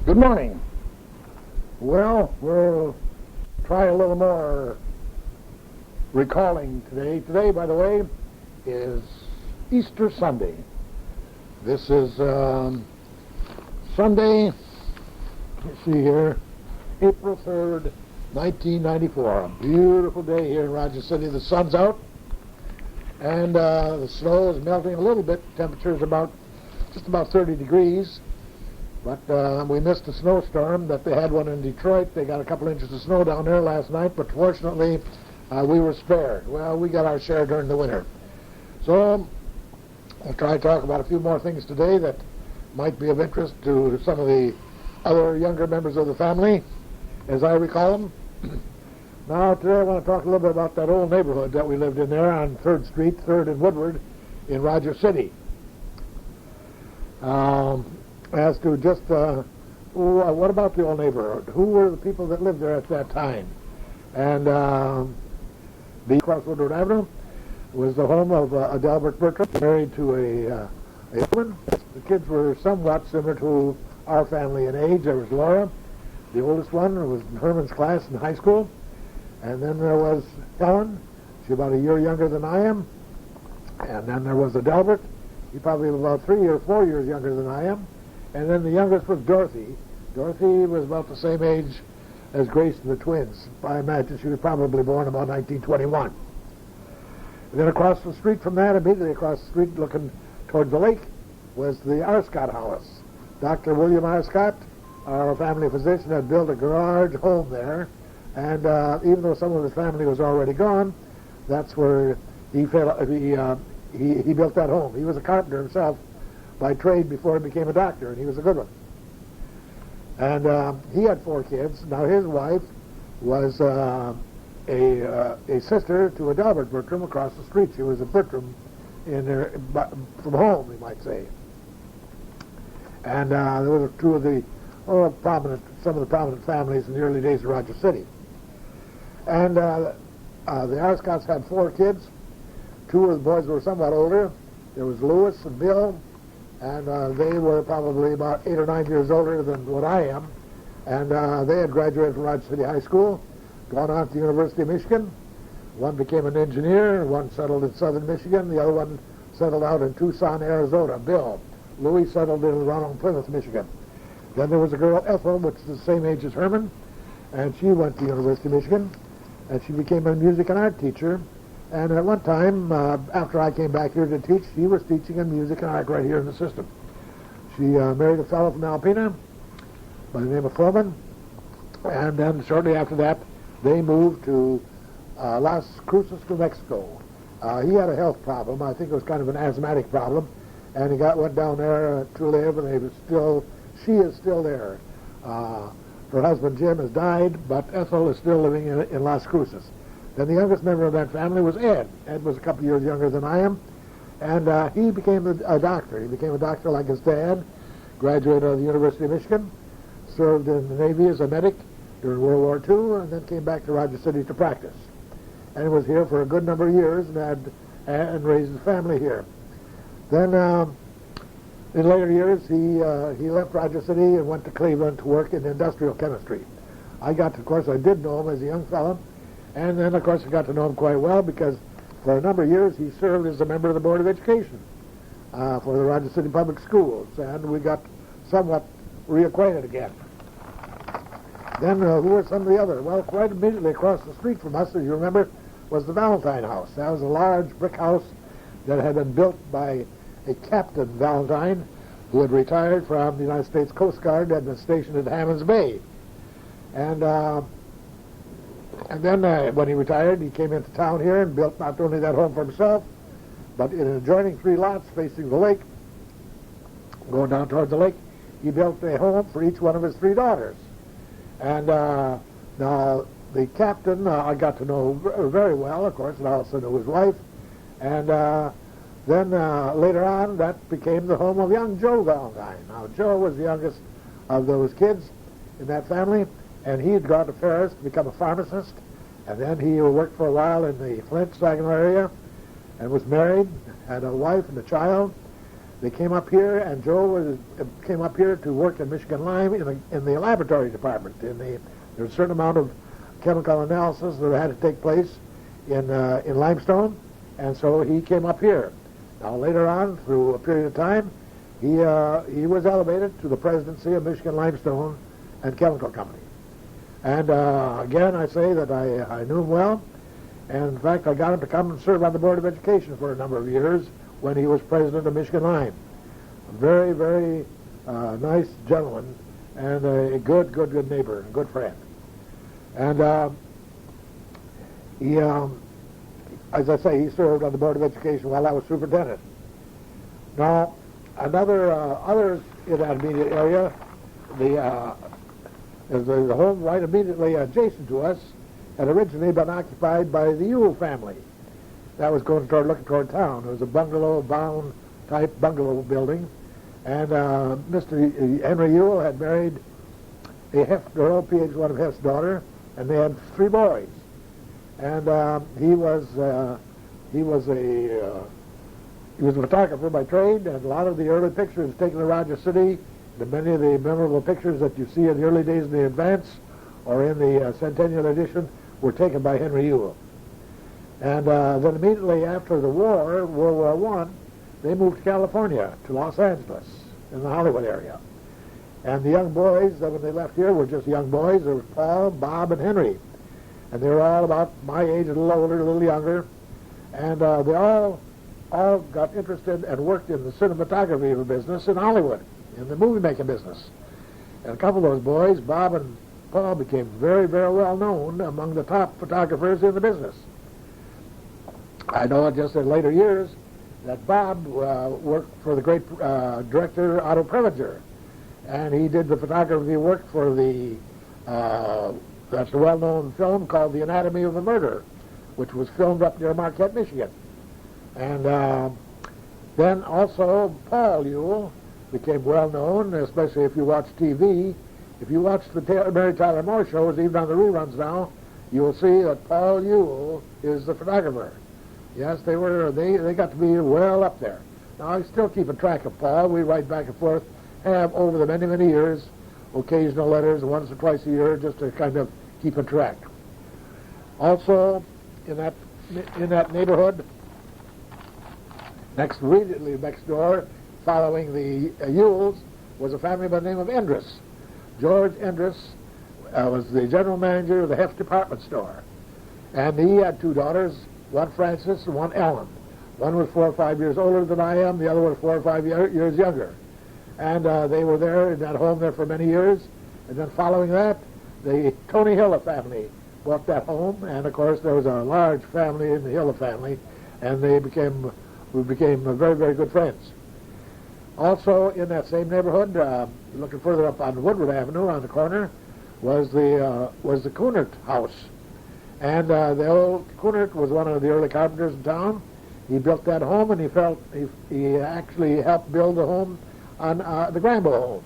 Good morning. Well, we'll try a little more recalling today. Today, by the way, is Easter Sunday. This is Sunday, let's see here, April 3rd, 1994. A beautiful day here in Rogers City. The sun's out, and the snow is melting a little bit. Temperature is just about 30 degrees. But we missed a snowstorm that they had one in Detroit. They got a couple inches of snow down there last night, but fortunately we were spared. Well, we got our share during the winter. So I'll try to talk about a few more things today that might be of interest to some of the other younger members of the family, as I recall them. Now, today I want to talk a little bit about that old neighborhood that we lived in there on 3rd Street, 3rd and Woodward in Rogers City. As to just, what about the old neighborhood? Who were the people that lived there at that time? And the across Woodward Avenue was the home of Adelbert Bertram, married to a woman. The kids were somewhat similar to our family in age. There was Laura, the oldest one, who was in Herman's class in high school. And then there was Helen. She's about a year younger than I am. And then there was Adelbert. He's probably about 3 or 4 years younger than I am. And then the youngest was Dorothy. Dorothy was about the same age as Grace and the twins. I imagine she was probably born about 1921. And then across the street from that, immediately across the street looking towards the lake, was the Arscott house. Dr. William Arscott, our family physician, had built a garage home there. And even though some of his family was already gone, that's where he built that home. He was a carpenter himself by trade before he became a doctor, and he was a good one. And he had 4 kids. Now his wife was a sister to Adelbert Bertram across the street. She was a Bertram from home, you might say. And there were some of the prominent families in the early days of Rogers City. And the Arscotts had 4 kids. 2 of the boys were somewhat older. There was Louis and Bill, and they were probably about 8 or 9 years older than what I am. And they had graduated from Rogers City High School, gone on to the University of Michigan. One became an engineer, one settled in southern Michigan, the other one settled out in Tucson, Arizona, Bill. Louis settled in around Plymouth, Michigan. Then there was a girl, Ethel, which is the same age as Herman, and she went to the University of Michigan, and she became a music and art teacher. And at one time, after I came back here to teach, she was teaching in music and art right here in the system. She married a fellow from Alpena by the name of Foreman, and then shortly after that, they moved to Las Cruces, New Mexico. He had a health problem. I think it was kind of an asthmatic problem, and he went down there to live, and she is still there. Her husband, Jim, has died, but Ethel is still living in Las Cruces. Then the youngest member of that family was Ed. Ed was a couple years younger than I am, and he became a doctor. He became a doctor like his dad, graduated out of the University of Michigan, served in the Navy as a medic during World War II, and then came back to Rogers City to practice. And was here for a good number of years and raised a family here. Then in later years, he left Rogers City and went to Cleveland to work in industrial chemistry. I did know him as a young fellow. And then, of course, I got to know him quite well because for a number of years he served as a member of the Board of Education for the Rogers City Public Schools, and we got somewhat reacquainted again. Then who were some of the other? Well, quite immediately across the street from us, as you remember, was the Valentine House. That was a large brick house that had been built by a Captain Valentine who had retired from the United States Coast Guard and had been stationed at Hammond's Bay. And then when he retired, he came into town here and built not only that home for himself, but in adjoining 3 lots facing the lake, going down towards the lake, he built a home for each one of his 3 daughters. And now the captain I got to know very well, of course, and I also knew his wife. And then later on, that became the home of young Joe Valentine. Now, Joe was the youngest of those kids in that family, and he had gone to Ferris to become a pharmacist, and then he worked for a while in the Flint, Saginaw area, and was married, had a wife and a child. They came up here, and Joe came up here to work in Michigan Lime in the laboratory department. There's a certain amount of chemical analysis that had to take place in limestone, and so he came up here. Now later on, through a period of time, he was elevated to the presidency of Michigan Limestone and Chemical Company. And again, I say that I knew him well, and in fact, I got him to come and serve on the Board of Education for a number of years when he was president of Michigan Lime. A very, very nice gentleman, and a good neighbor, a good friend. And he, as I say, he served on the Board of Education while I was superintendent. Now, others in that immediate area, the home right immediately adjacent to us had originally been occupied by the Yule family. That was looking toward town. It was a bungalow-bound type bungalow building, and Mr. Henry Yule had married a Heff girl, one of Heff's daughter, and they had 3 boys. And he was a photographer by trade, and a lot of the early pictures taken in Rogers City, many of the memorable pictures that you see in the early days in the advance or in the centennial edition were taken by Henry Yule. And then immediately after the war, World War I, they moved to California, to Los Angeles, in the Hollywood area. And the young boys, when they left here, were just young boys. There was Paul, Bob, and Henry. And they were all about my age, a little older, a little younger. And they all got interested and worked in the cinematography business in Hollywood, in the movie-making business. And a couple of those boys, Bob and Paul, became very, very well known among the top photographers in the business. I know just in later years that Bob worked for the great director Otto Preminger, and he did the photography work for that's a well-known film called The Anatomy of a Murder, which was filmed up near Marquette, Michigan. And then also Paul Yule became well-known, especially if you watch TV. If you watch the Mary Tyler Moore shows, even on the reruns now, you will see that Paul Yule is the photographer. Yes, they got to be well up there. Now, I still keep a track of Paul. We write back and forth, have over the many, many years, occasional letters once or twice a year, just to kind of keep a track. Also, in that neighborhood, immediately next door, following the Yules, was a family by the name of Endress. George Endress was the general manager of the Heff department store. And he had 2 daughters, one Frances and one Ellen. One was 4 or 5 years older than I am, the other was 4 or 5 years younger. And they were there in that home there for many years. And then following that, the Tony Hilla family bought that home. And of course, there was a large family in the Hilla family, and we became very, very good friends. Also, in that same neighborhood, looking further up on Woodward Avenue on the corner, was the Kunert house. And the old Kunert was one of the early carpenters in town. He built that home, and he actually helped build the home on the Grambua home.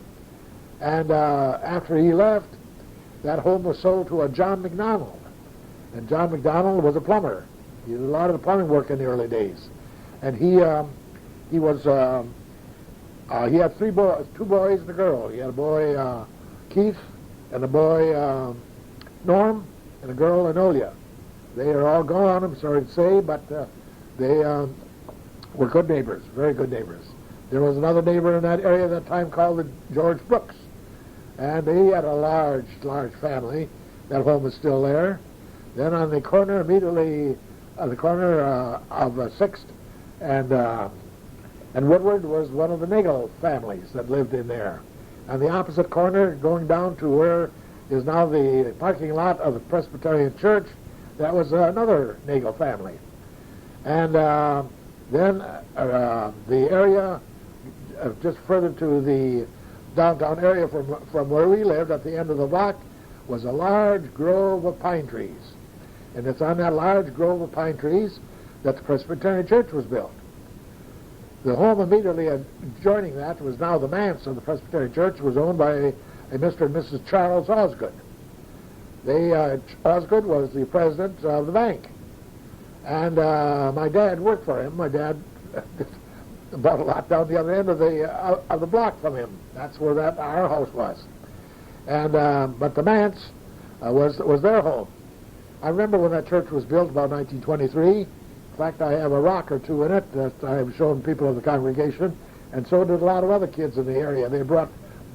And after he left, that home was sold to a John McDonald. And John McDonald was a plumber. He did a lot of the plumbing work in the early days. And he had 3 boys, 2 boys and a girl. He had a boy, Keith, and a boy, Norm, and a girl, Enolia. They are all gone, I'm sorry to say, but they were good neighbors, very good neighbors. There was another neighbor in that area at that time called the George Brooks, and he had a large, large family. That home is still there. Then on the corner, immediately on the corner of 6th and Woodward, was one of the Nagel families that lived in there. On the opposite corner, going down to where is now the parking lot of the Presbyterian Church, that was another Nagel family. And then the area just further to the downtown area from where we lived at the end of the block was a large grove of pine trees. And it's on that large grove of pine trees that the Presbyterian Church was built. The home immediately adjoining that was now the manse of the Presbyterian Church, was owned by a Mr. and Mrs. Charles Osgood. Osgood was the president of the bank. And my dad worked for him. My dad bought a lot down the other end of the block from him. That's where our house was. And but the manse was their home. I remember when that church was built about 1923. In fact, I have a rock or two in it that I've shown people of the congregation, and so did a lot of other kids in the area. They brought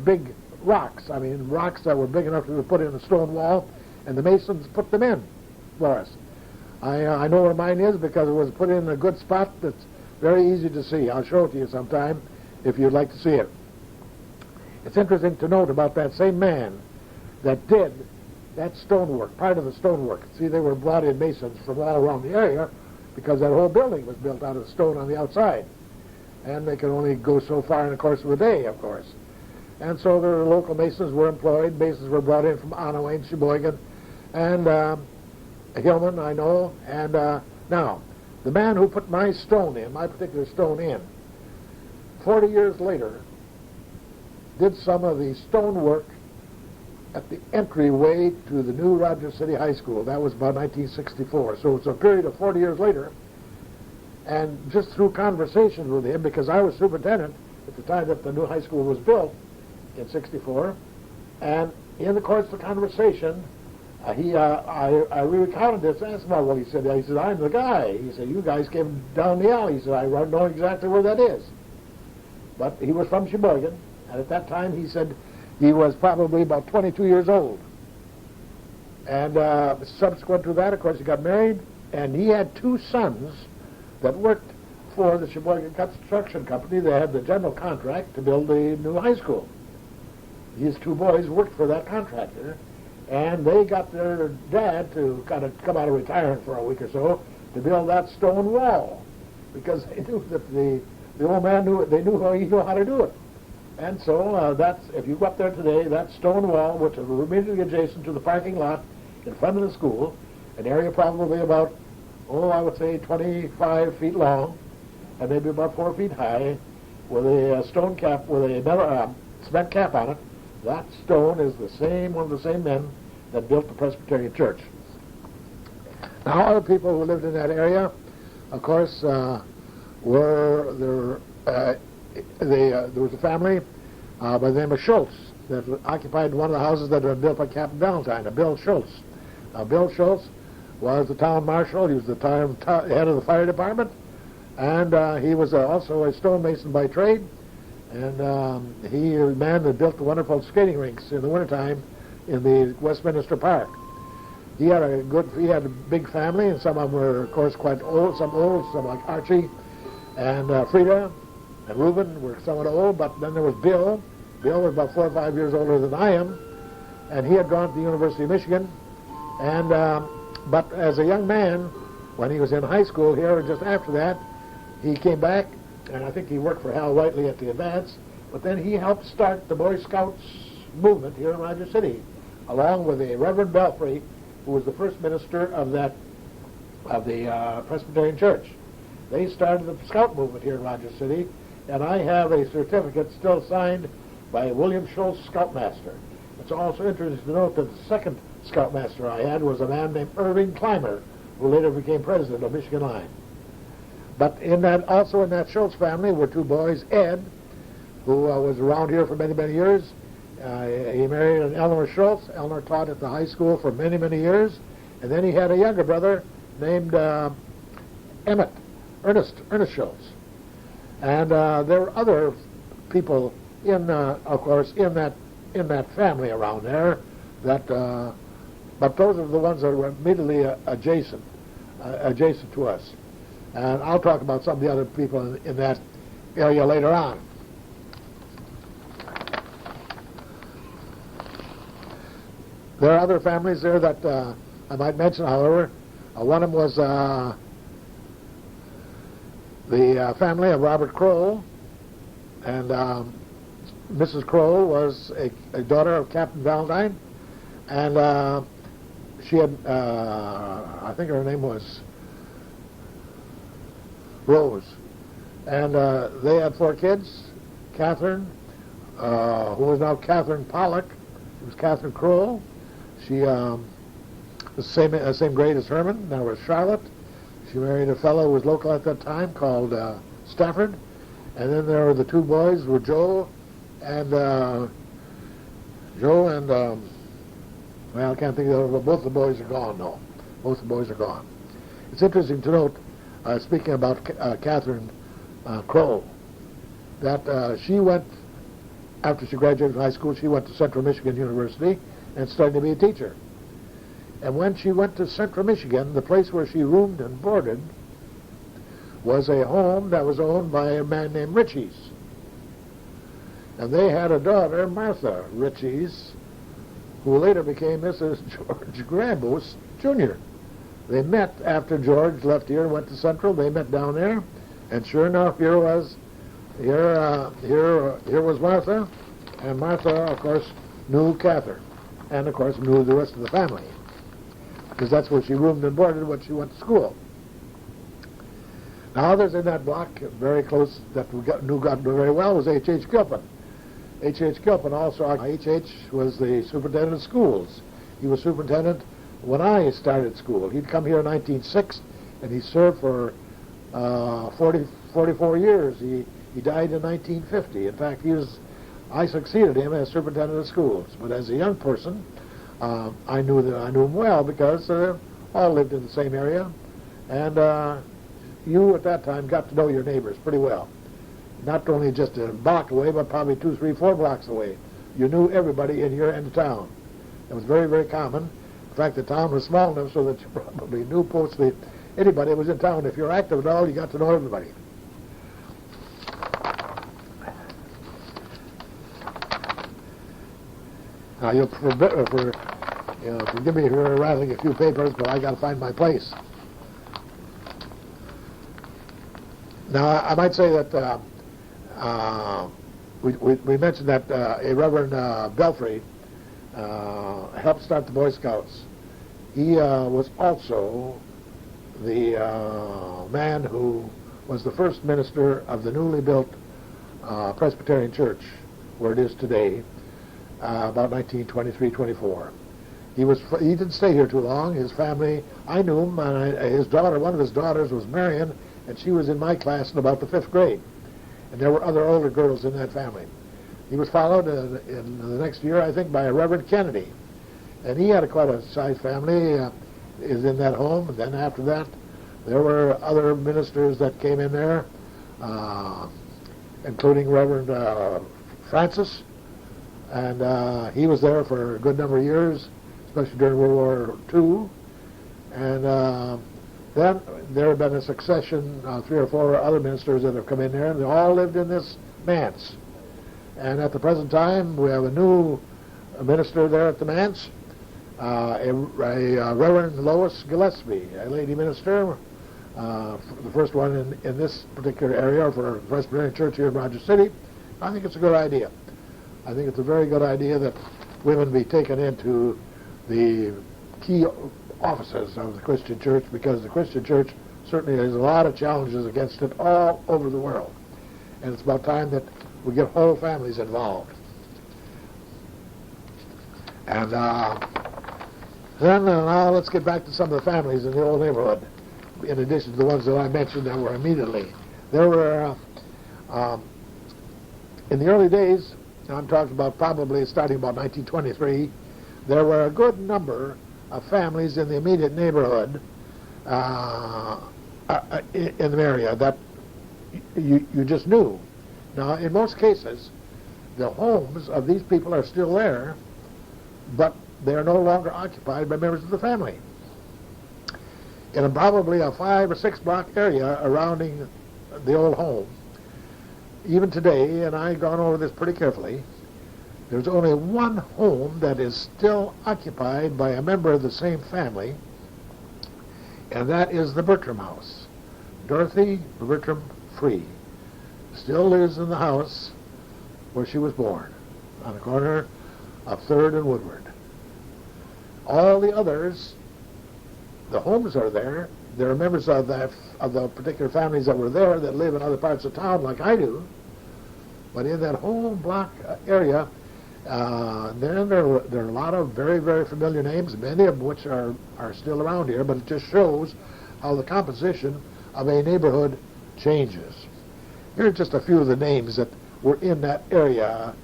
big rocks. I mean, rocks that were big enough to put in a stone wall, and the masons put them in for us. I know where mine is because it was put in a good spot that's very easy to see. I'll show it to you sometime if you'd like to see it. It's interesting to note about that same man that did that stonework, part of the stonework. See, they were brought in masons from all around the area because that whole building was built out of stone on the outside. And they could only go so far in the course of a day, of course. And so the local masons were employed. Masons were brought in from Onaway, Sheboygan, and Hillman, I know. And now, the man who put my particular stone in, 40 years later, did some of the stonework at the entryway to the new Rogers City High School. That was about 1964. So it's a period of 40 years later. And just through conversations with him, because I was superintendent at the time that the new high school was built in 64, and in the course of the conversation, I recounted this. I asked him, well, he said, I'm the guy. He said, you guys came down the alley. He said, I know exactly where that is. But he was from Sheboygan, and at that time he said he was probably about 22 years old. And subsequent to that, of course, he got married, and he had two sons that worked for the Sheboygan Construction Company. They had the general contract to build the new high school. His two boys worked for that contractor, and they got their dad to kind of come out of retirement for a week or so to build that stone wall, because they knew that the old man knew how to do it. And so that's, if you go up there today, that stone wall, which is immediately adjacent to the parking lot in front of the school, an area probably about, I would say 25 feet long, and maybe about 4 feet high, with a stone cap, with a cement cap on it. That stone is one of the same men that built the Presbyterian Church. Now, other people who lived in that area, of course, there was a family by the name of Schultz that occupied one of the houses that had been built by Captain Valentine, Bill Schultz. Now, Bill Schultz was the town marshal. He was the head of the fire department, and he was also a stonemason by trade. And he was the man that built the wonderful skating rinks in the wintertime in the Westminster Park. He had a big family, and some of them were, of course, quite old. Some like Archie and Frida and Reuben were somewhat old. But then there was Bill. Bill was about 4 or 5 years older than I am, and he had gone to the University of Michigan. And but as a young man, when he was in high school here, just after that, he came back. And I think he worked for Hal Whiteley at the Advance, but then he helped start the Boy Scouts movement here in Rogers City, along with a Reverend Belfry, who was the first minister of the Presbyterian Church. They started the Scout movement here in Rogers City, and I have a certificate still signed by William Schultz, Scoutmaster. It's also interesting to note that the second Scoutmaster I had was a man named Irving Clymer, who later became president of Michigan Line. But also in that Schultz family were two boys, Ed, who was around here for many, many years. He married an Eleanor Schultz. Eleanor taught at the high school for many, many years. And then he had a younger brother named Ernest Schultz. And there were other people of course, in that family around there. But those are the ones that were immediately adjacent to us. And I'll talk about some of the other people in that area later on. There are other families there that I might mention, however. One of them was the family of Robert Kroll, and Mrs. Kroll was a daughter of Captain Valentine, and she had, I think her name was Rose, and they had 4 kids. Catherine, who was now Catherine Pollock, she was Catherine Kroll. She was the same grade as Herman. There was Charlotte. She married a fellow who was local at that time called Stafford, And then there were the two boys, were Joe and well, I can't think of it, but both the boys are gone now. Both the boys are gone. It's interesting to note, speaking about Catherine Crow, that she went, after she graduated from high school, she went to Central Michigan University and started to be a teacher. And when she went to Central Michigan, the place where she roomed and boarded was a home that was owned by a man named Ritchie's. And they had a daughter, Martha Ritchie's, who later became Mrs. George Grambua, Jr. They met after George left here and went to Central. They met down there, and sure enough, here was Martha, and Martha, of course, knew Catherine, and of course knew the rest of the family, because that's where she roomed and boarded when she went to school. Now, others in that block, very close, that we knew God very well, was H.H. Gilpin. H.H. Gilpin also, H.H. was the superintendent of schools. He was superintendent when I started school. He'd come here in 1906, and he served for 44 years. He died in 1950. In fact, I succeeded him as superintendent of schools. But as a young person, I knew him well because all lived in the same area, and you at that time got to know your neighbors pretty well. Not only just a block away, but probably 2, 3, 4 blocks away. You knew everybody in your end of town. It was very, very common. In fact, the town was small enough so that you probably knew mostly anybody that was in town. If you were active at all, you got to know everybody. Now, you'll forgive me for rattling a few papers, but I got to find my place. Now, I might say that we mentioned that a Reverend Belfry helped start the Boy Scouts. He was also the man who was the first minister of the newly built Presbyterian Church, where it is today, about 1923-24. He didn't stay here too long. His family, I knew him, and his daughter, one of his daughters was Marion, and she was in my class in about the 5th grade. And there were other older girls in that family. He was followed in the next year, I think, by a Reverend Kennedy. And he had quite a sized family, is in that home. And then after that, there were other ministers that came in there, including Reverend Francis. And he was there for a good number of years, especially during World War II. And then there have been a succession, 3 or 4 other ministers that have come in there, and they all lived in this manse. And at the present time, we have a new minister there at the manse, a Reverend Lois Gillespie, a lady minister, the first one in this particular area for the Presbyterian Church here in Rogers City. I think it's a good idea. I think it's a very good idea that women be taken into the key offices of the Christian church, because the Christian church certainly has a lot of challenges against it all over the world. And it's about time that we get whole families involved. And then now let's get back to some of the families in the old neighborhood, in addition to the ones that I mentioned that were immediately. There were, in the early days, I'm talking about probably starting about 1923, there were a good number of families in the immediate neighborhood in the area that you just knew. Now, in most cases, the homes of these people are still there, but they are no longer occupied by members of the family. In probably a 5 or 6 block area surrounding the old home, even today, and I've gone over this pretty carefully, there's only one home that is still occupied by a member of the same family, and that is the Bertram house. Dorothy Bertram Free still lives in the house where she was born, on the corner of 3rd and Woodward. All the others, the homes are there. There are members of the particular families that were there that live in other parts of town like I do, but in that whole block area, then there are a lot of very, very familiar names, many of which are still around here, but it just shows how the composition of a neighborhood changes. Here are just a few of the names that were in that area,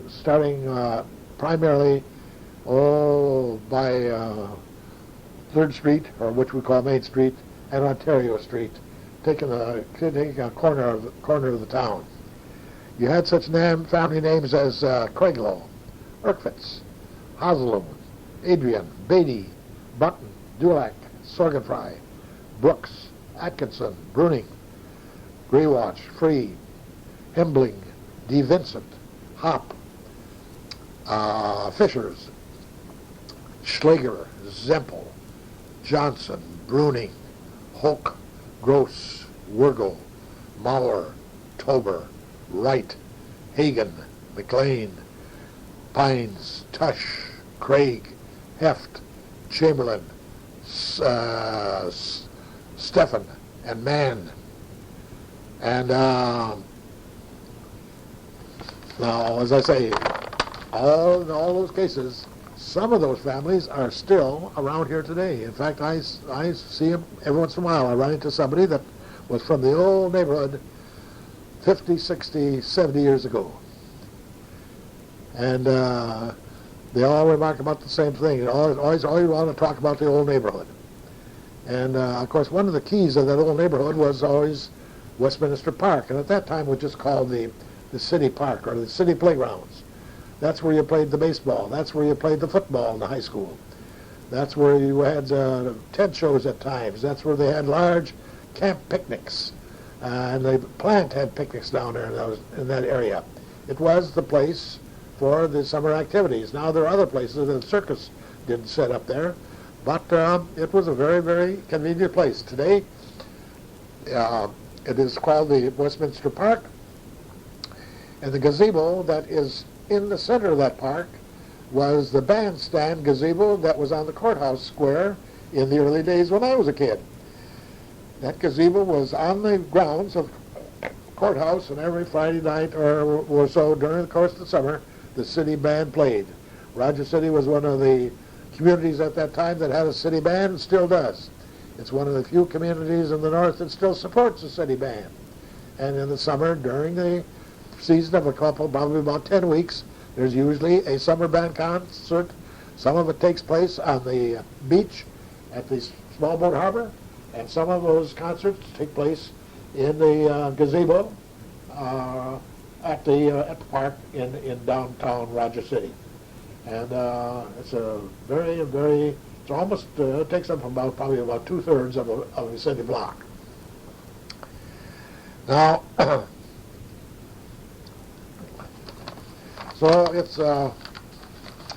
starting primarily by 3rd Street, or which we call Main Street, and Ontario Street, taking a corner of the town. You had such family names as Craiglow, Urquhart, Haslam, Adrian, Beatty, Button, Dulac, Sorgenfry, Brooks, Atkinson, Bruning, Greywatch, Free, Hembling, D. Vincent, Hop, Fishers, Schlager, Zempel, Johnson, Bruning, Hoke, Gross, Wurgel, Mauer, Tober, Wright, Hagen, McLean, Pines, Tush, Craig, Heft, Chamberlain, Stephen, and Mann. And now, as I say, in all those cases, some of those families are still around here today. In fact, I see them every once in a while. I run into somebody that was from the old neighborhood 50, 60, 70 years ago. And they all remark about the same thing. They always want to talk about the old neighborhood. And, of course, one of the keys of that old neighborhood was always Westminster Park. And at that time, it was just called the city park, or the city playgrounds. That's where you played the baseball. That's where you played the football in the high school. That's where you had tent shows at times. That's where they had large camp picnics. And they planned to have picnics down there in that area. It was the place for the summer activities. Now there are other places. The circus didn't set up there. But it was a very, very convenient place. Today, it is called the Westminster Park. And the gazebo that is in the center of that park was the bandstand gazebo that was on the courthouse square in the early days when I was a kid. That gazebo was on the grounds of the courthouse, and every Friday night or so during the course of the summer, the city band played. Rogers City was one of the communities at that time that had a city band, and still does. It's one of the few communities in the north that still supports a city band. And in the summer, during the season of probably about 10 weeks, there's usually a summer band concert. Some of it takes place on the beach at the small boat harbor, and some of those concerts take place in the gazebo at the park in downtown Rogers City. And it's a very, very, it's almost, it takes up probably about 2/3 of the city block. Now, so it's,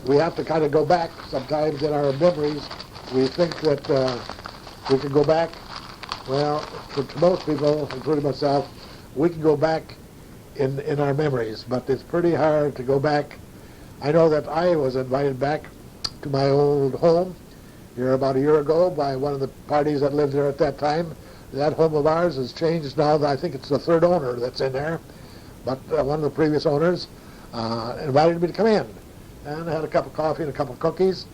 we have to kind of go back sometimes in our memories. We think that we can go back. Well, to most people, including myself, we can go back in our memories, but it's pretty hard to go back. I know that I was invited back to my old home here about a year ago by one of the parties that lived there at that time. That home of ours has changed now. I think it's the third owner that's in there, but one of the previous owners invited me to come in, and I had a cup of coffee and a couple of cookies.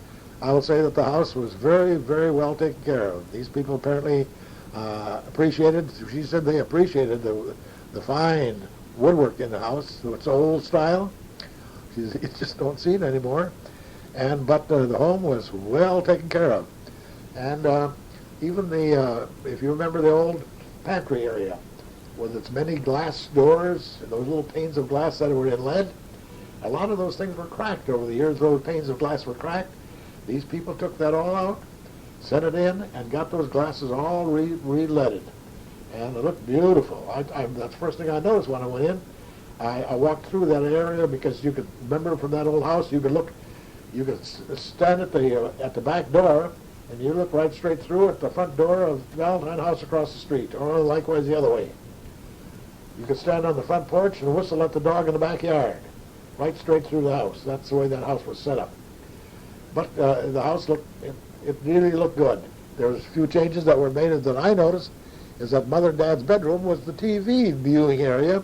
I will say that the house was very, very well taken care of. These people apparently appreciated, she said they appreciated the fine woodwork in the house, so it's old style. You just don't see it anymore. But the home was well taken care of. And even if you remember the old pantry area, with its many glass doors, and those little panes of glass that were in lead, a lot of those things were cracked over the years. Those panes of glass were cracked. These people took that all out, sent it in, and got those glasses all re-leaded. And it looked beautiful. That's the first thing I noticed when I went in. I walked through that area because you could remember from that old house. You could stand at the back door, and you look right straight through at the front door of Valentine House across the street, or likewise the other way. You could stand on the front porch and whistle at the dog in the backyard, right straight through the house. That's the way that house was set up. But the house it really looked good. There was a few changes that were made that I noticed, is that Mother and Dad's bedroom was the TV viewing area,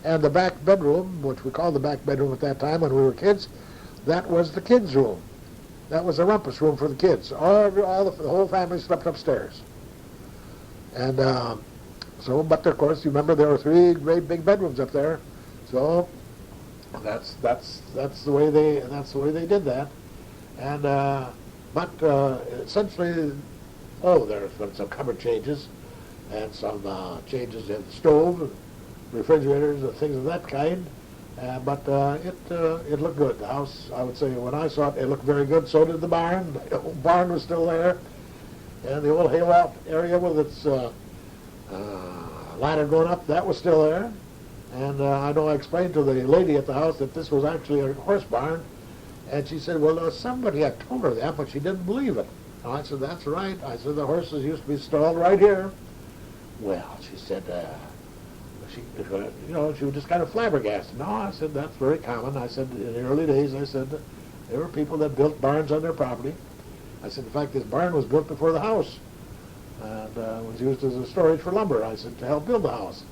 and the back bedroom, which we called the back bedroom at that time when we were kids, that was the kids' room. That was the rumpus room for the kids. The whole family slept upstairs. And So, but of course, you remember there were 3 great big bedrooms up there. So that's the way they did that. And but essentially, there's been some cupboard changes and some changes in the stove, refrigerators, and things of that kind. But it looked good. The house, I would say, when I saw it, it looked very good. So did the barn. The old barn was still there, and the old hayloft area with its ladder going up, that was still there. And I know I explained to the lady at the house that this was actually a horse barn, and she said, well, somebody had told her that, but she didn't believe it. And I said, that's right. I said, the horses used to be stalled right here. Well, she said, she was just kind of flabbergasted. No, I said, that's very common. I said, in the early days, I said, there were people that built barns on their property. I said, in fact, this barn was built before the house, and was used as a storage for lumber, I said, to help build the house.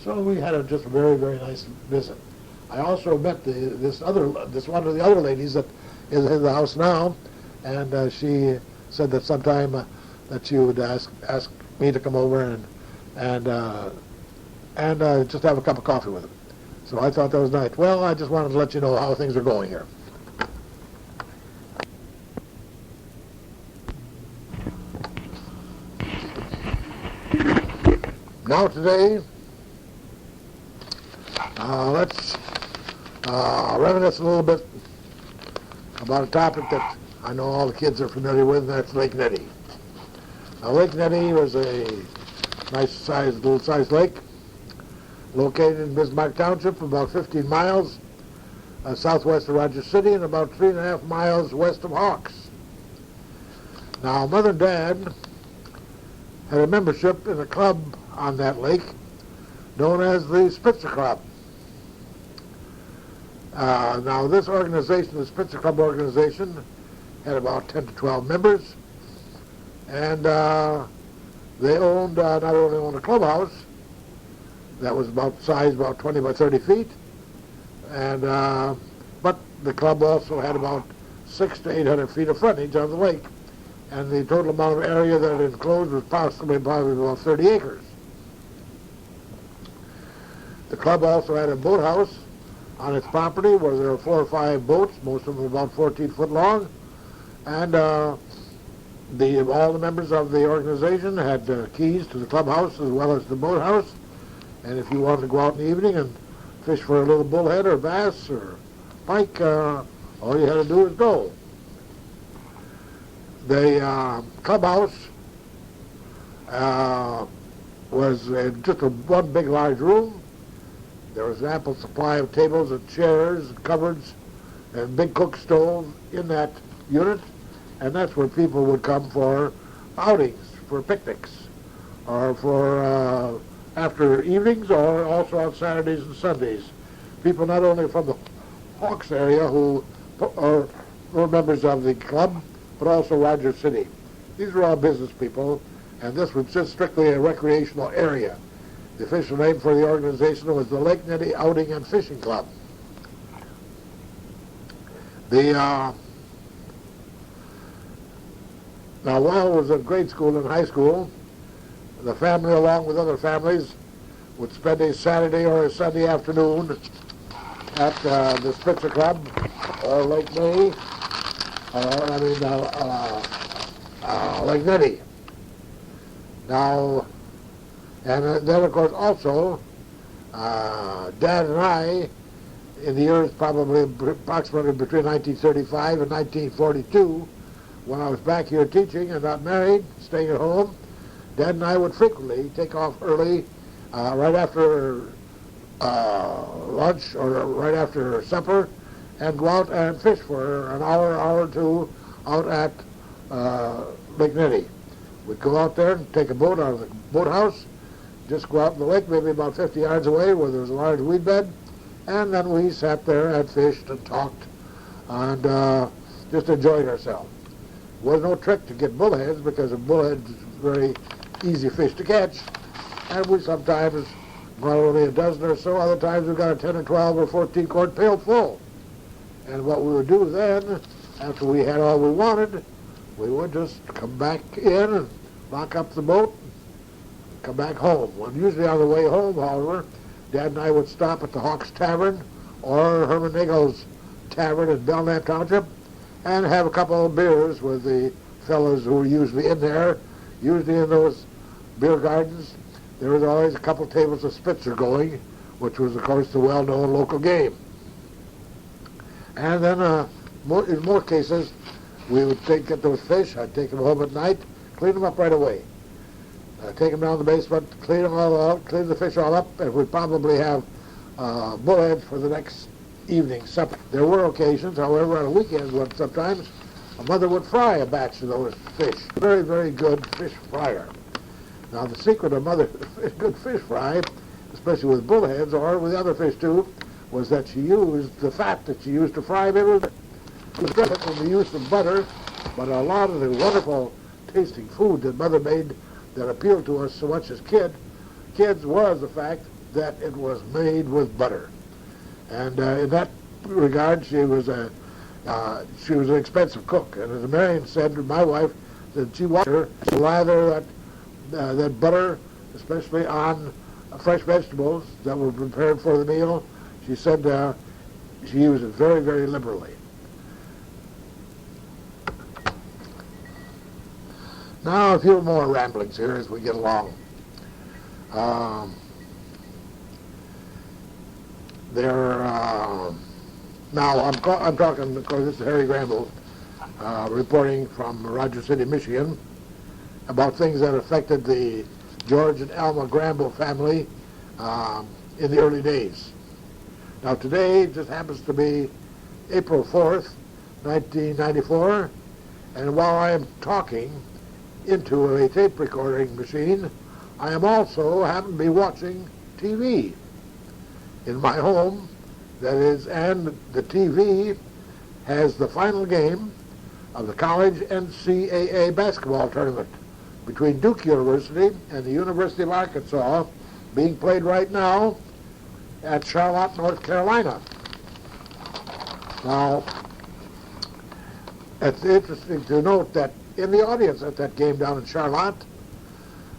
So we had just a very, very nice visit. I also met this one of the other ladies that is in the house now, and she said that sometime that she would ask me to come over and just have a cup of coffee with them. So I thought that was nice. Well, I just wanted to let you know how things are going here. Now today, let's reminisce a little bit about a topic that I know all the kids are familiar with, and that's Lake Nettie. Now, Lake Nettie was a little sized lake located in Bismarck Township, about 15 miles southwest of Rogers City and about 3.5 miles west of Hawks. Now, Mother and Dad had a membership in a club on that lake known as the Spitzer Club. Now, this organization, the Spitzer Club organization, had about 10 to 12 members, and they owned, not only owned a clubhouse that was about 20 by 30 feet, and but the club also had about 600 to 800 feet of frontage on the lake, and the total amount of area that it enclosed was probably about 30 acres. The club also had a boathouse on its property where there were 4 or 5 boats, most of them about 14 foot long, and all the members of the organization had keys to the clubhouse as well as the boathouse, and if you wanted to go out in the evening and fish for a little bullhead or bass or pike, all you had to do was go. The clubhouse was just one big large room. There was an ample supply of tables and chairs and cupboards and big cook stove in that unit, and that's where people would come for outings, for picnics, or for after evenings, or also on Saturdays and Sundays. People not only from the Hawks area who were members of the club, but also Rogers City. These were all business people, and this was just strictly a recreational area. The official name for the organization was the Lake Nettie Outing and Fishing Club. Now, while I was in grade school and high school, the family, along with other families, would spend a Saturday or a Sunday afternoon at the Spitzer Club or Lake Nettie, Lake Nettie. Now, and then, of course, also, Dad and I, in the years approximately between 1935 and 1942, when I was back here teaching and not married, staying at home, Dad and I would frequently take off early, right after lunch or right after supper, and go out and fish for an hour or two out at Lake Nettie. We'd go out there and take a boat out of the boathouse, just go out in the lake, maybe about 50 yards away where there was a large weed bed, and then we sat there and fished and talked and just enjoyed ourselves. It was no trick to get bullheads because a bullhead is a very easy fish to catch, and we sometimes not only a dozen or so, other times we got a 10 or 12 or 14 quart pail full. And what we would do then, after we had all we wanted, we would just come back in and lock up the boat, come back home. Well, usually on the way home, however, Dad and I would stop at the Hawks Tavern or Herman Nagel's Tavern in Belknap Township and have a couple of beers with the fellows who were usually in there. Usually in those beer gardens, there was always a couple tables of Spitzer going, which was, of course, the well-known local game. And then, in more cases, we would get those fish. I'd take them home at night, clean them up right away. Take them down the basement, clean them all out, clean the fish all up, and we'd probably have bullheads for the next evening supper. There were occasions, however, on a weekend when sometimes a mother would fry a batch of those fish. Very, very good fish fryer. Now, the secret of mother's good fish fry, especially with bullheads or with other fish too, was that she used the fat that she used to fry them. It was different from the use of butter, but a lot of the wonderful tasting food that Mother made that appealed to us so much as kids was the fact that it was made with butter. And in that regard, she was an expensive cook. And as Marion said, my wife, that she wanted her to lather that butter, especially on fresh vegetables that were prepared for the meal. She said she used it very, very liberally. Now a few more ramblings here as we get along. Now I'm talking, of course, this is Harry Grambua, reporting from Roger City, Michigan, about things that affected the George and Alma Grambua family in the early days. Now today just happens to be April 4th, 1994, and while I am talking into a tape recording machine, I am also happen to be watching TV in my home. That is, and the TV has the final game of the college NCAA basketball tournament between Duke University and the University of Arkansas, being played right now at Charlotte, North Carolina. Now, it's interesting to note that in the audience at that game down in Charlotte,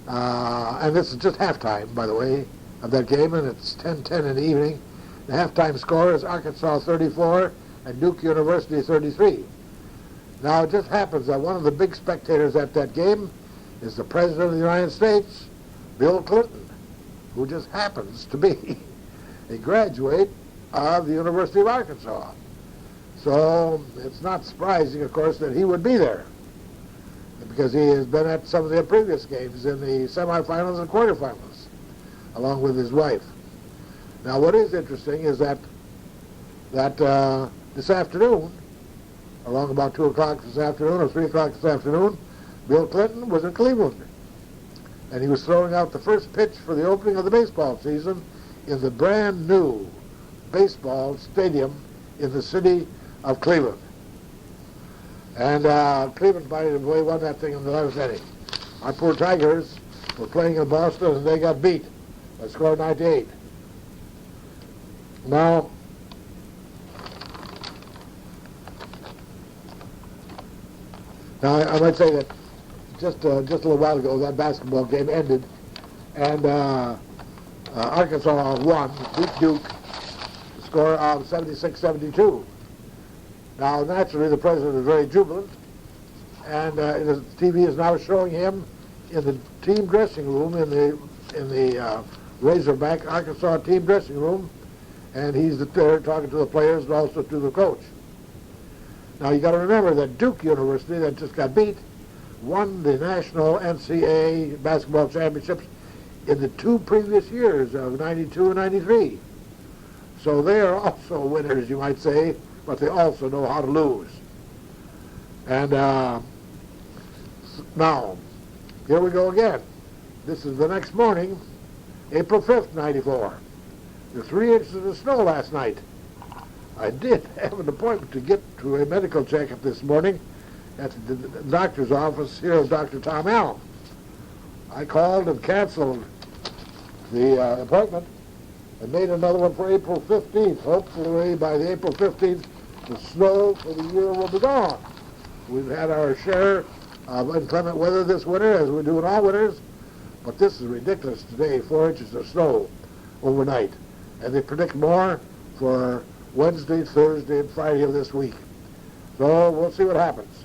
and this is just halftime, by the way, of that game, and it's 10:10 in the evening. The halftime score is Arkansas 34 and Duke University 33. Now, it just happens that one of the big spectators at that game is the President of the United States, Bill Clinton, who just happens to be a graduate of the University of Arkansas. So it's not surprising, of course, that he would be there, because he has been at some of the previous games in the semifinals and quarterfinals, along with his wife. Now, what is interesting is that this afternoon, along about 2 o'clock this afternoon or 3 o'clock this afternoon, Bill Clinton was in Cleveland, and he was throwing out the first pitch for the opening of the baseball season in the brand new baseball stadium in the city of Cleveland. And Cleveland, by the way, won that thing in the 11th inning. Our poor Tigers were playing in Boston, and they got beat by score 98. Now, I might say that just a little while ago, that basketball game ended, and Arkansas won, beat Duke, score of 76-72. Now, naturally, the president is very jubilant, and the TV is now showing him in the team dressing room, in the Razorback Arkansas team dressing room, and he's there talking to the players and also to the coach. Now, you got to remember that Duke University, that just got beat, won the national NCAA basketball championships in the 2 previous years of 92 and 93. So they are also winners, you might say, but they also know how to lose. And now, here we go again. This is the next morning, April 5th, 94. There's 3 inches of snow last night. I did have an appointment to get to a medical checkup this morning at the doctor's office here of Dr. Tom Allen. I called and canceled the appointment and made another one for April 15th. Hopefully by the April 15th, the snow for the year will be gone. We've had our share of inclement weather this winter, as we do in all winters, But this is ridiculous today, 4 inches of snow overnight. And they predict more for Wednesday, Thursday, and Friday of this week. So we'll see what happens.